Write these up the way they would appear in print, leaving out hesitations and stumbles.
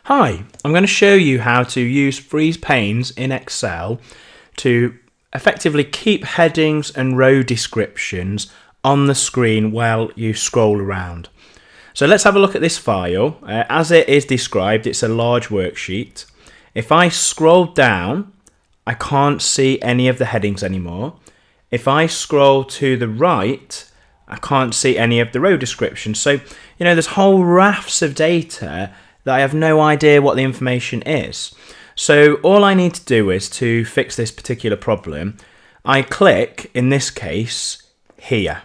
Hi, I'm going to show you how to use freeze panes in Excel to effectively keep headings and row descriptions on the screen while you scroll around. So let's have a look at this file. As it is described, it's a large worksheet. If I scroll down, I can't see any of the headings anymore. If I scroll to the right, I can't see any of the row descriptions. So, there's whole rafts of data that I have no idea what the information is. So all I need to do is to fix this particular problem. I click, in this case, here.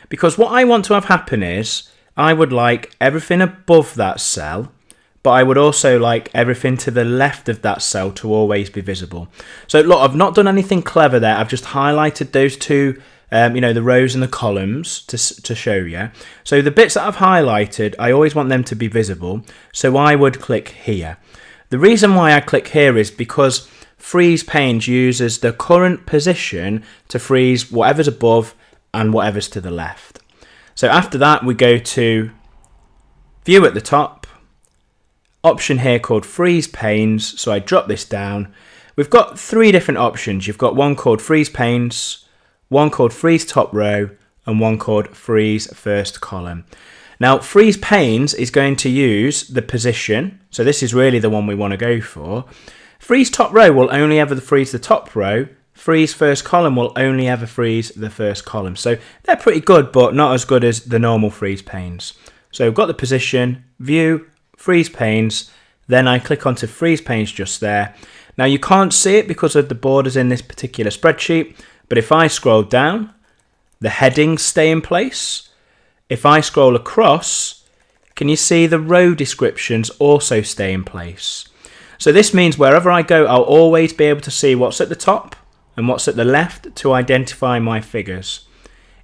Because what I want to have happen is, I would like everything above that cell, but I would also like everything to the left of that cell to always be visible. So look, I've not done anything clever there. I've just highlighted those two the rows and the columns to show you. So the bits that I've highlighted, I always want them to be visible. So I would click here. The reason why I click here is because freeze panes uses the current position to freeze whatever's above and whatever's to the left. So after that, we go to view at the top, option here called freeze panes. So I drop this down. We've got three different options. You've got one called freeze panes, one called freeze top row, and one called freeze first column. Now, freeze panes is going to use the position. So this is really the one we want to go for. Freeze top row will only ever freeze the top row. Freeze first column will only ever freeze the first column. So they're pretty good, but not as good as the normal freeze panes. So we've got the position, view, freeze panes. Then I click onto freeze panes just there. Now you can't see it because of the borders in this particular spreadsheet. But if I scroll down, the headings stay in place. If I scroll across, can you see the row descriptions also stay in place? So this means wherever I go, I'll always be able to see what's at the top and what's at the left to identify my figures.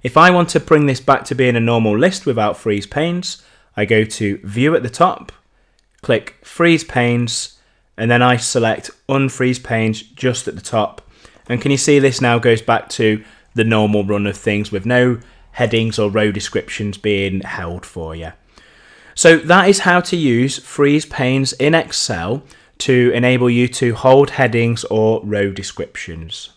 If I want to bring this back to being a normal list without freeze panes, I go to view at the top, click freeze panes, and then I select unfreeze panes just at the top. And can you see this now goes back to the normal run of things with no headings or row descriptions being held for you. So that is how to use freeze panes in Excel to enable you to hold headings or row descriptions.